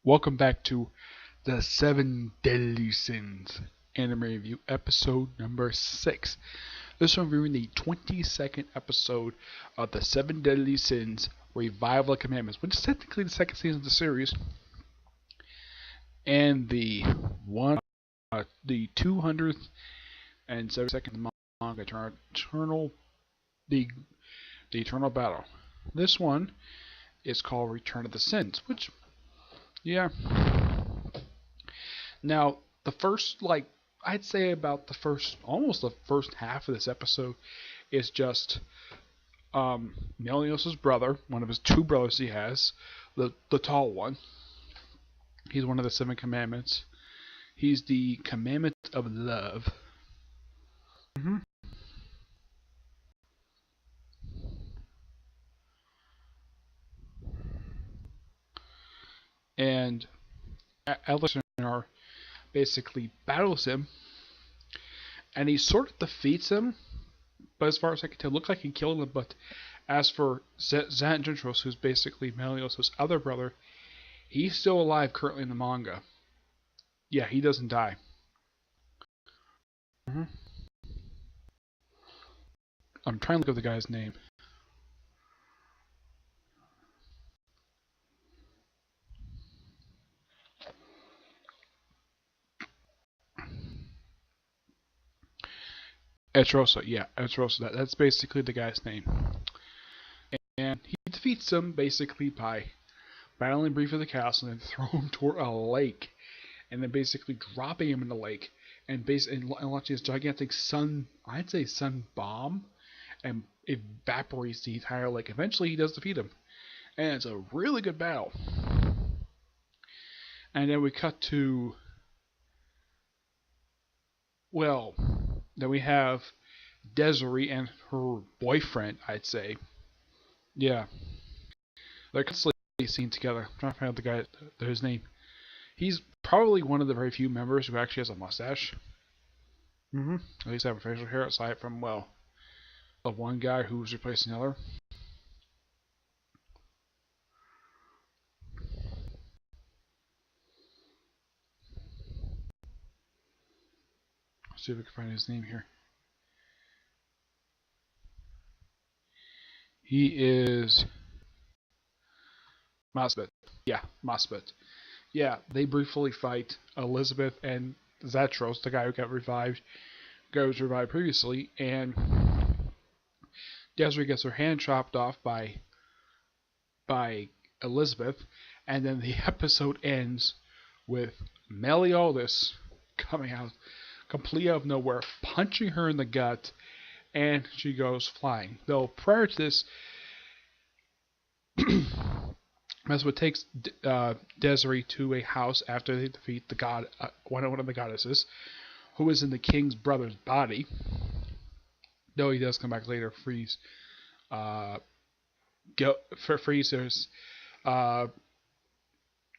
Welcome back to the Seven Deadly Sins anime review, episode number 6. This one reviewing the 22nd episode of the Seven Deadly Sins Revival of Commandments, which is technically the second season of the series, and the 272nd manga, the Eternal Battle. This one is called Return of the Sins, which, yeah. Now, the first, I'd say about almost the first half of this episode is just Melios's brother, one of his two brothers he has, the tall one. He's one of the seven commandments. He's the commandment of love. hmm And Alexander basically battles him, and he sort of defeats him. But as far as I can tell, it looked like he killed him. But as for Xantros, who's basically Melios's other brother, he's still alive currently in the manga. Yeah, he doesn't die. hmm I'm trying to look up the guy's name. Etrosa, yeah, Etrosa. That's basically the guy's name. And he defeats him basically by battling briefly the castle and then throw him toward a lake, and then basically dropping him in the lake and launching this gigantic I'd say sun bomb, and evaporates the entire lake. Eventually, he does defeat him, and it's a really good battle. And then we cut to, well, then we have Desiree and her boyfriend, I'd say. Yeah, they're constantly seen together. I'm trying to find out the guy, his name. He's probably one of the very few members who actually has a mustache. At least have a facial hair, aside from, well, the one guy who's replacing the other. Let's see if we can find his name here. He is Masbet. Yeah, Masbet. Yeah, they briefly fight Elizabeth and Zatros, the guy who goes revived previously, and Desiree gets her hand chopped off by Elizabeth, and then the episode ends with Meliodas coming out completely out of nowhere, punching her in the gut, and she goes flying. Though prior to this, Meswa takes Desiree to a house after they defeat the god, one of the goddesses, who is in the king's brother's body. Though he does come back later, frees Freezer's uh,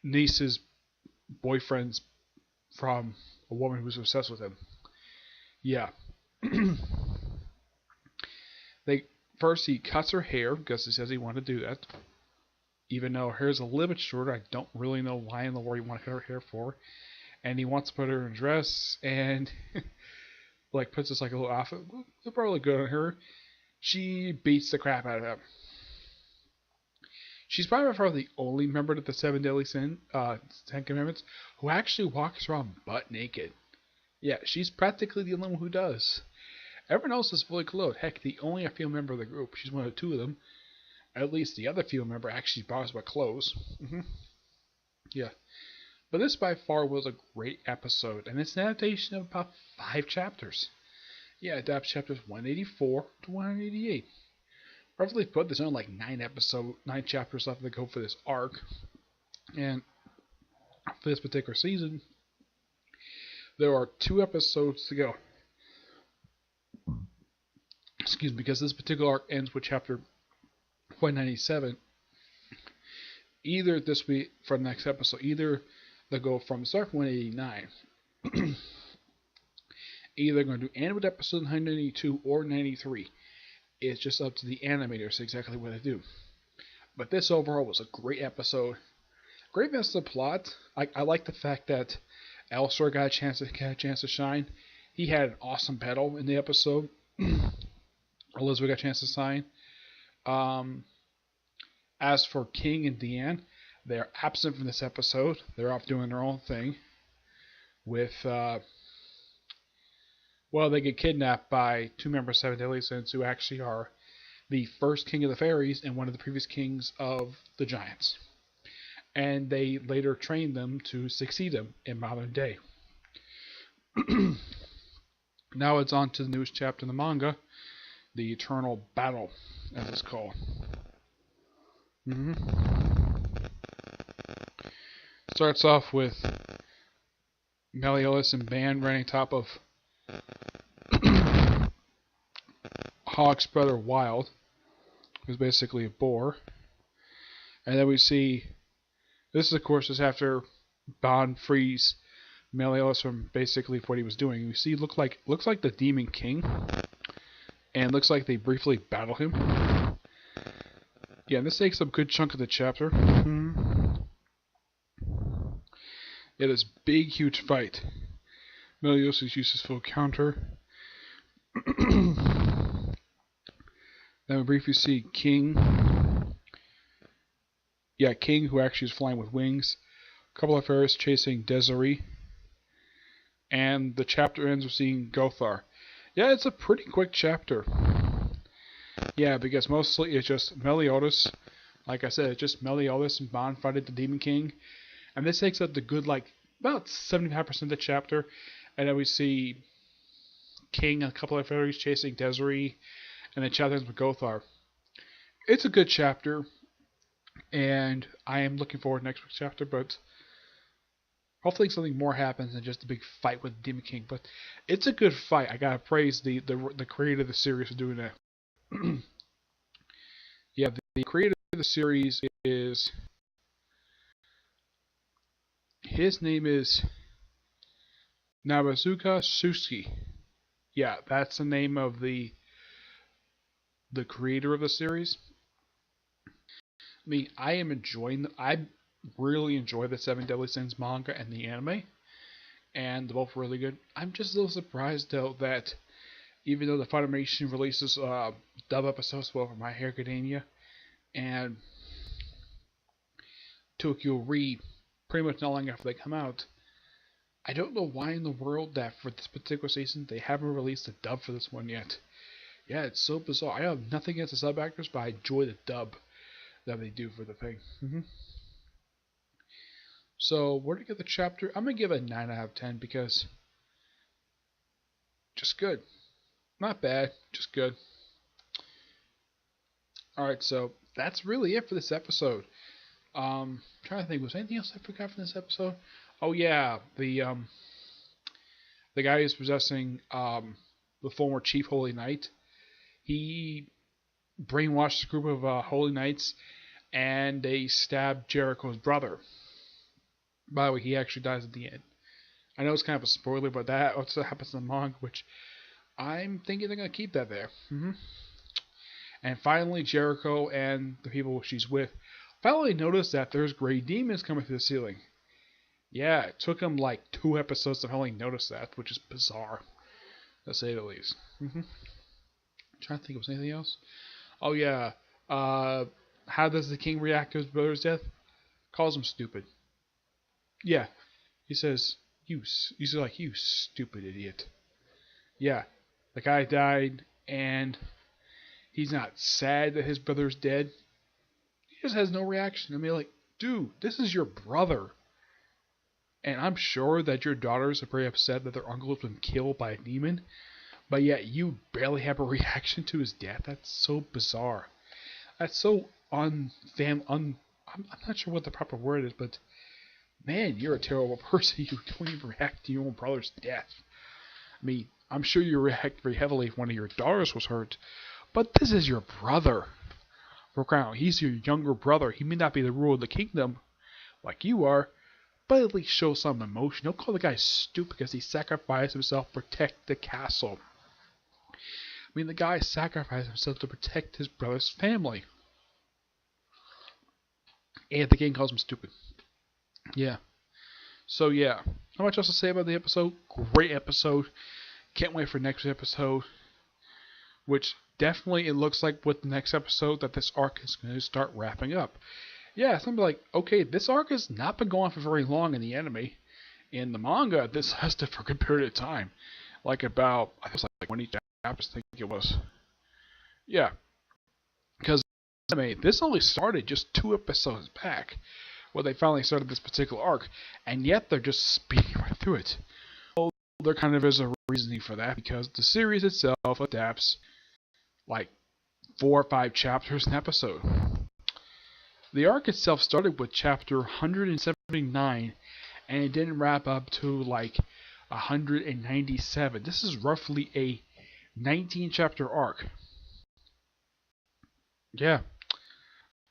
niece's boyfriend's from a woman who's obsessed with him. Yeah. they First he cuts her hair because he says he wanted to do that. Even though her hair's a little bit shorter, I don't really know why in the world he wanted to cut her hair for. And he wants to put her in a dress and puts this a little outfit. It'll probably look good on her. She beats the crap out of him. She's probably far the only member of the Seven Deadly Ten Commandments who actually walks around butt naked. Yeah, she's practically the only one who does. Everyone else is fully clothed. Heck, the only female member of the group. She's one of two of them. At least the other female member actually bothers about clothes. Yeah. But this by far was a great episode, and it's an adaptation of about 5 chapters. Yeah, it adapts chapters 184 to 188. Roughly put, there's only 9 chapters left to go for this arc. And for this particular season, there are 2 episodes to go. Excuse me, because this particular arc ends with chapter 197. Either this week, for the next episode, either they'll go from start 189. Either they're going to end with episode 192 or 93. It's just up to the animators exactly what they do. But this overall was a great episode. great mess of the plot. I like the fact that Alistar got a chance to shine. He had an awesome battle in the episode. Elizabeth got a chance to shine. As for King and Deanne, they're absent from this episode. They're off doing their own thing. With they get kidnapped by two members of Seven Deadly Sins who actually are the first king of the fairies and one of the previous kings of the giants. And they later trained them to succeed them in modern day. Now it's on to the newest chapter in the manga, the Eternal Battle, as it's called. Starts off with Meliodas and Ban running top of Hawk's brother Wild, who's basically a boar. And then we see, this is of course is after Ban frees Meliodas from basically what he was doing. We see looks like the Demon King, and looks like they briefly battle him. Yeah, and this takes up a good chunk of the chapter. Yeah, this big, huge fight. Meliodas uses his full counter. Then we briefly see King. Yeah, King, who actually is flying with wings. A couple of fairies chasing Desiree. And the chapter ends with seeing Gothar. Yeah, it's a pretty quick chapter. Yeah, because mostly it's just Meliodas. Like I said, it's just Meliodas and Ban fighting the Demon King. And this takes up the good, about 75% of the chapter. And then we see King and a couple of fairies chasing Desiree. And the chapter ends with Gothar. It's a good chapter. And I am looking forward to next week's chapter, but hopefully something more happens than just a big fight with Demon King. But it's a good fight. I gotta praise the creator of the series for doing that. Yeah, the creator of the series is... his name is Nobusuke Suzuki. Yeah, that's the name of the creator of the series. I mean, I really enjoy the Seven Deadly Sins manga and the anime, and they're both really good. I'm just a little surprised though that even though the Funimation releases dub episodes for My Hero Academia and Tokyo Read pretty much not long after they come out, I don't know why in the world that for this particular season they haven't released a dub for this one yet. Yeah, it's so bizarre. I have nothing against the sub actors, but I enjoy the dub that they do for the thing. So, where to get the chapter? I'm going to give it a 9 out of 10 because just good. Not bad, just good. Alright, so that's really it for this episode. Trying to think, was anything else I forgot from this episode? Oh yeah, the guy who's possessing the former Chief Holy Knight. He brainwashed a group of Holy Knights, and they stabbed Jericho's brother. By the way, he actually dies at the end. I know it's kind of a spoiler, but that also happens in the manga, which I'm thinking they're going to keep that there. And finally, Jericho and the people she's with finally notice that there's gray demons coming through the ceiling. Yeah, it took them like 2 episodes to finally notice that, which is bizarre, to say the least. I'm trying to think if there's anything else. Oh yeah, how does the king react to his brother's death? Calls him stupid. Yeah, he says, he's like, you stupid idiot. Yeah, the guy died, and he's not sad that his brother's dead. He just has no reaction. I mean, like, dude, this is your brother. And I'm sure that your daughters are very upset that their uncle has been killed by a demon, but yet you barely have a reaction to his death. That's so bizarre. That's so I'm not sure what the proper word is, but man, you're a terrible person. You don't even react to your own brother's death. I mean, I'm sure you react very heavily if one of your daughters was hurt, but this is your brother. For crown, he's your younger brother. He may not be the ruler of the kingdom like you are, but at least show some emotion. Don't call the guy stupid because he sacrificed himself to protect the castle. I mean, the guy sacrificed himself to protect his brother's family. And the king calls him stupid. Yeah. So yeah, not much else to say about the episode. Great episode. Can't wait for next episode. Which definitely it looks like with the next episode that this arc is going to start wrapping up. Yeah, something like, okay, this arc has not been going for very long in the anime. In the manga, this lasted for a good period of time. Like about, I think it was like 20 chapters, I think it was. Yeah, because anime, this only started just 2 episodes back, where they finally started this particular arc, and yet they're just speeding right through it. Well, there kind of is a reasoning for that, because the series itself adapts like 4 or 5 chapters an episode. The arc itself started with chapter 179, and it didn't wrap up to like 197. This is roughly a 19 chapter arc. Yeah.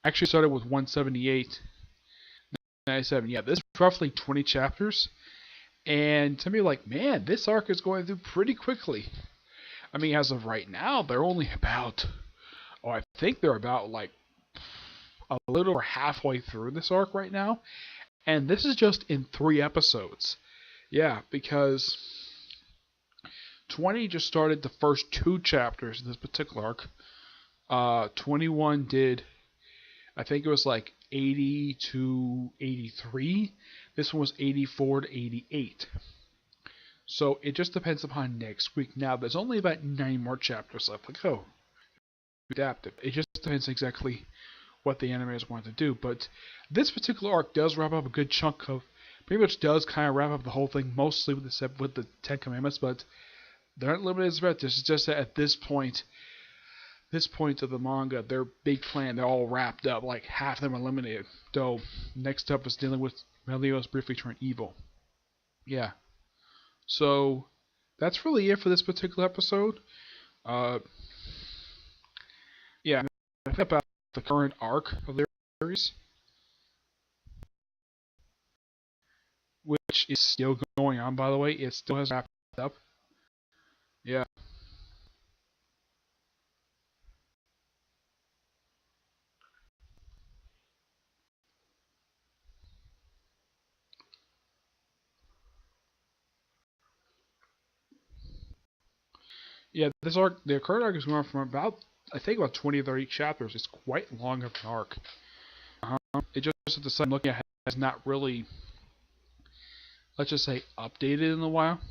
Actually started with 178, 97. Yeah, this is roughly 20 chapters. And to me, like, man, this arc is going through pretty quickly. I mean, as of right now, they're only about, I think they're about like a little over halfway through this arc right now. And this is just in 3 episodes. Yeah, because 20 just started the first 2 chapters in this particular arc. 21 did, I think it was like 80 to 83. This one was 84 to 88. So it just depends upon next week. Now, there's only about 9 more chapters left to go. Adaptive. It just depends exactly what the animators want to do. But this particular arc does wrap up a good chunk of, pretty much does kind of wrap up the whole thing, mostly with the 10 Commandments, but they're not limited as about this. It's just that at this point of the manga, their big plan, they're all wrapped up. Like, half of them are eliminated. Though, next up is dealing with Meliodas briefly turned evil. Yeah. So, that's really it for this particular episode. Yeah, I think about the current arc of the series, which is still going on, by the way. It still has wrapped up. Yeah. Yeah, this arc, the current arc is going from about, I think about 20 or 30 chapters. It's quite long of an arc. It just at the same looking at it has not really, let's just say, updated in a while.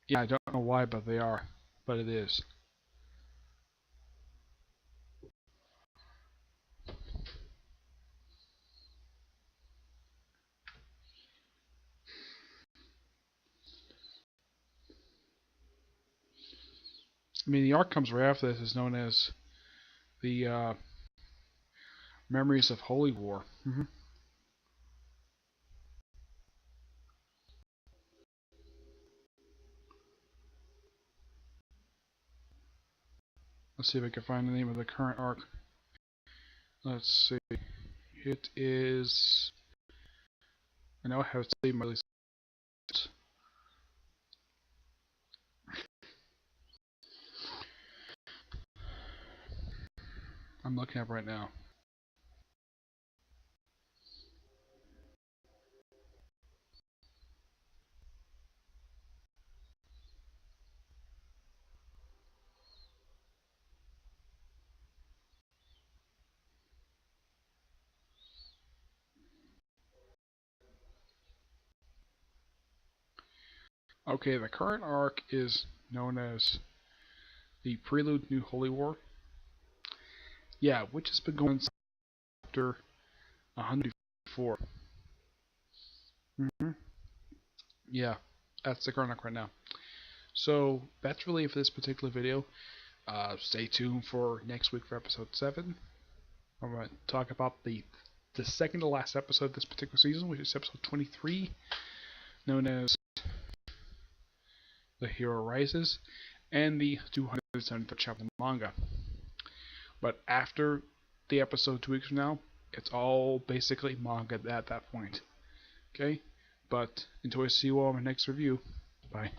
Yeah, I don't know why, but they are. But it is. I mean, the arc comes right after this is known as the Memories of Holy War. Let's see if I can find the name of the current arc. Let's see. It is. I know I have to leave my list. I'm looking up right now. Okay, the current arc is known as the Prelude New Holy War. Yeah, which has been going after 104. Yeah, that's the current arc right now. So that's really it for this particular video. Stay tuned for next week for episode 7. I'm going to talk about the second to last episode of this particular season, which is episode 23, known as The Hero Rises, and the 273rd chapter of the manga. But after the episode 2 weeks from now, it's all basically manga at that point. Okay? But until I see you all in my next review, bye.